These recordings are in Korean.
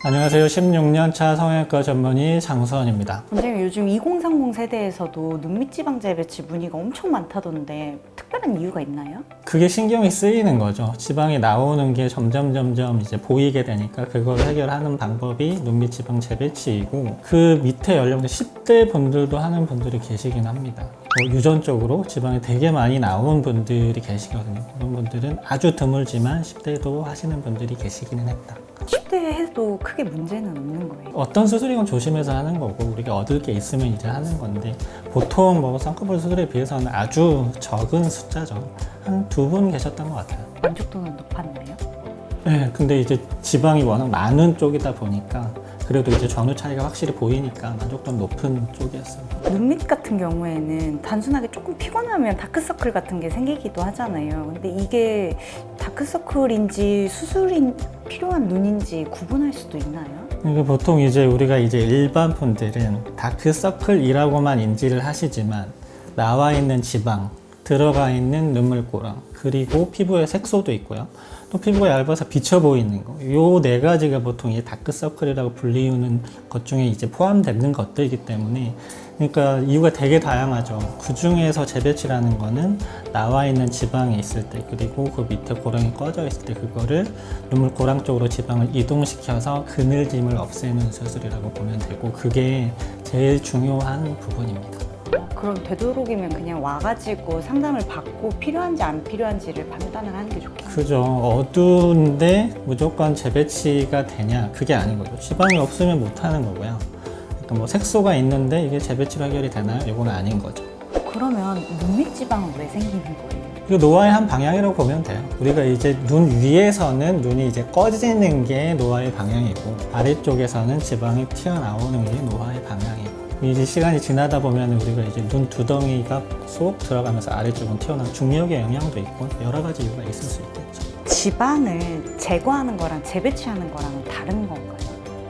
안녕하세요. 16년차 성형외과 전문의 장수원입니다. 원장님, 요즘 2030 세대에서도 눈밑지방 재배치 문의가 엄청 많다던데 특별한 이유가 있나요? 그게 신경이 쓰이는 거죠. 지방이 나오는 게 점점 이제 보이게 되니까 그걸 해결하는 방법이 눈밑지방 재배치이고, 그 밑에 연령대 10대 분들도 하는 분들이 계시긴 합니다. 유전적으로 지방이 되게 많이 나온 분들이 계시거든요. 그런 분들은 아주 드물지만 10대도 하시는 분들이 계시기는 했다. 10대 해도 크게 문제는 없는 거예요. 어떤 수술이건 조심해서 하는 거고, 우리가 얻을 게 있으면 이제 하는 건데, 보통 쌍꺼풀 수술에 비해서는 아주 적은 숫자죠. 한 2분 계셨던 것 같아요. 만족도는 높았나요? 네, 근데 이제 지방이 워낙 많은 쪽이다 보니까 그래도 이제 전후 차이가 확실히 보이니까 만족도는 높은 쪽이었습니다. 눈밑 같은 경우에는 단순하게 조금 피곤하면 다크서클 같은 게 생기기도 하잖아요. 근데 이게 다크서클인지 수술이 필요한 눈인지 구분할 수도 있나요? 이게 보통 이제 우리가 이제 일반 분들은 다크서클이라고만 인지를 하시지만, 나와 있는 지방, 들어가 있는 눈물고랑, 그리고 피부의 색소도 있고요. 또 피부가 얇아서 비쳐 보이는 거. 요 네 가지가 보통 이 다크서클이라고 불리우는 것 중에 이제 포함되는 것들이기 때문에, 그러니까 이유가 되게 다양하죠. 그 중에서 재배치라는 거는 나와 있는 지방이 있을 때, 그리고 그 밑에 고랑이 꺼져 있을 때 그거를 눈물고랑 쪽으로 지방을 이동시켜서 그늘짐을 없애는 수술이라고 보면 되고, 그게 제일 중요한 부분입니다. 그럼 되도록이면 그냥 와가지고 상담을 받고 필요한지 안 필요한지를 판단을 하는 게 좋겠네요. 그죠. 어두운데 무조건 재배치가 되냐? 그게 아닌 거죠. 지방이 없으면 못 하는 거고요. 그러니까 뭐 색소가 있는데 이게 재배치로 해결이 되나요? 이건 아닌 거죠. 그러면 눈밑지방은 왜 생기는 거예요? 이거 노화의 한 방향이라고 보면 돼요. 우리가 이제 눈 위에서는 눈이 이제 꺼지는 게 노화의 방향이고, 아래쪽에서는 지방이 튀어나오는 게 노화의 방향이고, 이제 시간이 지나다 보면 우리가 이제 눈 두덩이가 쏙 들어가면서 아래쪽은 튀어나오는 중력의 영향도 있고, 여러 가지 이유가 있을 수 있겠죠. 지방을 제거하는 거랑 재배치하는 거랑은 다른 건가요?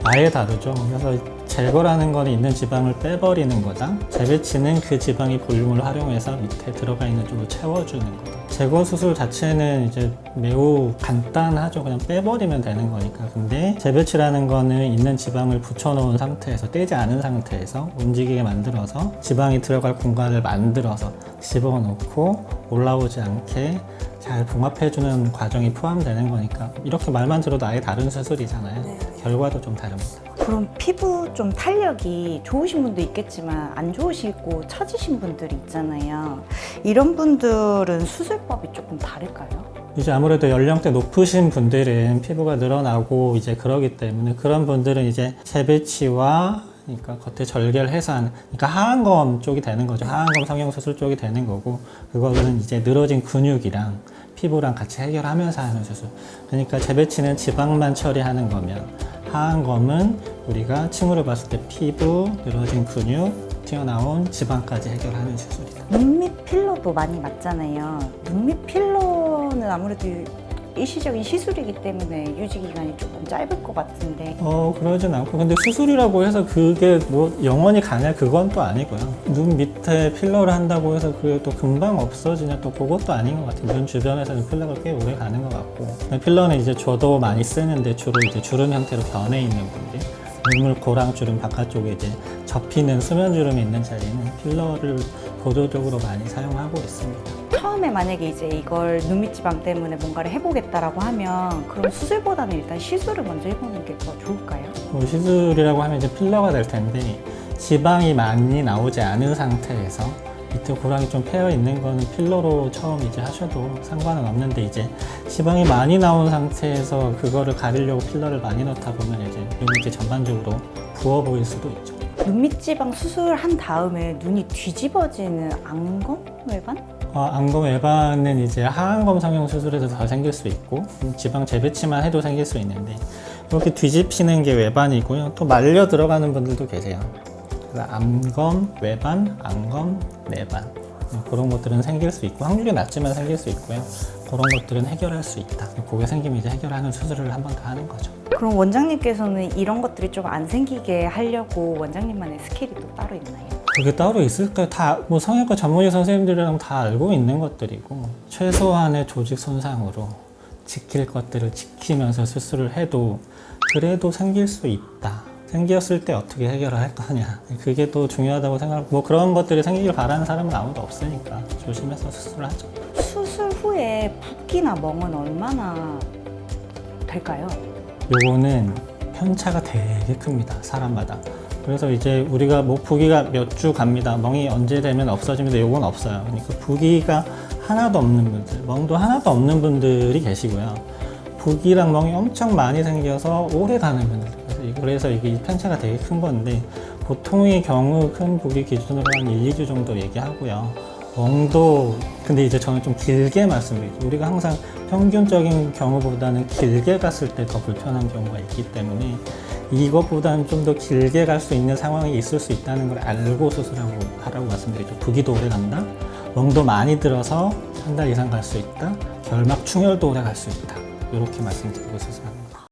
아예 다르죠. 그래서 제거라는 건 있는 지방을 빼버리는 거다. 재배치는 그 지방의 볼륨을 활용해서 밑에 들어가 있는 쪽을 채워주는 거다. 제거 수술 자체는 이제 매우 간단하죠. 그냥 빼버리면 되는 거니까. 근데 재배치라는 거는 있는 지방을 붙여놓은 상태에서, 떼지 않은 상태에서 움직이게 만들어서 지방이 들어갈 공간을 만들어서 집어넣고 올라오지 않게 잘 봉합해주는 과정이 포함되는 거니까, 이렇게 말만 들어도 아예 다른 수술이잖아요. 네. 결과도 좀 다릅니다. 그럼 피부 좀 탄력이 좋으신 분도 있겠지만 안 좋으시고 처지신 분들이 있잖아요. 이런 분들은 수술법이 조금 다를까요? 이제 아무래도 연령대 높으신 분들은 피부가 늘어나고 이제 그러기 때문에, 그런 분들은 이제 재배치와, 그러니까 겉에 절개를 해서 하는, 그러니까 하안검 쪽이 되는 거죠. 하안검 성형수술 쪽이 되는 거고, 그거는 이제 늘어진 근육이랑 피부랑 같이 해결하면서 하는 수술. 그러니까 재배치는 지방만 처리하는 거면, 하안검은 우리가 층으로 봤을 때 피부, 늘어진 근육, 튀어나온 지방까지 해결하는 수술이다. 눈밑 필러도 많이 맞잖아요. 눈밑 필러는 아무래도 일시적인 시술이기 때문에 유지 기간이 조금 짧을 것 같은데. 그러진 않고, 근데 수술이라고 해서 그게 뭐 영원히 가냐, 그건 또 아니고요. 눈 밑에 필러를 한다고 해서 그게 또 금방 없어지냐, 또 그것도 아닌 것 같아요. 눈 주변에서는 필러가 꽤 오래 가는 것 같고, 필러는 이제 저도 많이 쓰는데 주로 이제 주름 형태로 변해 있는 분들, 눈물 고랑 주름 바깥쪽에 이제 접히는 수면 주름이 있는 자리는 필러를 보조적으로 많이 사용하고 있습니다. 처음에 만약에 이제 이걸 눈밑지방 때문에 뭔가를 해보겠다라고 하면, 그럼 수술보다는 일단 시술을 먼저 해보는 게 더 좋을까요? 시술이라고 하면 이제 필러가 될 텐데, 지방이 많이 나오지 않은 상태에서 밑에 고랑이 좀 패여 있는 거는 필러로 처음 이제 하셔도 상관은 없는데, 이제 지방이 많이 나온 상태에서 그거를 가리려고 필러를 많이 넣다 보면 이제 눈이 전반적으로 부어 보일 수도 있죠. 눈밑지방 수술한 다음에 눈이 뒤집어지는 안검 외반? 안검 외반은 이제 하안검 성형 수술에서 더 생길 수 있고, 지방 재배치만 해도 생길 수 있는데, 이렇게 뒤집히는 게 외반이고요. 또 말려 들어가는 분들도 계세요. 그래서 암검, 외반, 안검, 내반, 그런 것들은 생길 수 있고, 확률이 낮지만 생길 수 있고요. 그런 것들은 해결할 수 있다. 그게 생기면 이제 해결하는 수술을 한 번 더 하는 거죠. 그럼 원장님께서는 이런 것들이 좀 안 생기게 하려고 원장님만의 스킬이 또 따로 있나요? 그게 따로 있을까요? 다 뭐 성형외과 전문의 선생님들이랑 다 알고 있는 것들이고, 최소한의 조직 손상으로 지킬 것들을 지키면서 수술을 해도 그래도 생길 수 있다. 생겼을 때 어떻게 해결을 할 거냐. 그게 또 중요하다고 생각하고 뭐 그런 것들이 생기길 바라는 사람은 아무도 없으니까 조심해서 수술을 하죠. 수술 후에 붓기나 멍은 얼마나 될까요? 요거는 편차가 되게 큽니다. 사람마다. 그래서 이제 우리가 뭐 부기가 몇 주 갑니다. 멍이 언제 되면 없어집니다. 요건 없어요. 그러니까 부기가 하나도 없는 분들, 멍도 하나도 없는 분들이 계시고요. 부기랑 멍이 엄청 많이 생겨서 오래 가는 분들. 그래서 이게 편차가 되게 큰 건데 보통의 경우 큰 부기 기준으로 한 1, 2주 정도 얘기하고요. 멍도 근데 이제 저는 좀 길게 말씀드리죠. 우리가 항상 평균적인 경우보다는 길게 갔을 때 더 불편한 경우가 있기 때문에 이것보다는 좀 더 길게 갈 수 있는 상황이 있을 수 있다는 걸 알고 수술하라고 말씀드리죠. 부기도 오래 간다. 멍도 많이 들어서 한 달 이상 갈 수 있다. 결막 충혈도 오래 갈 수 있다. 이렇게 말씀드리고 수술합니다.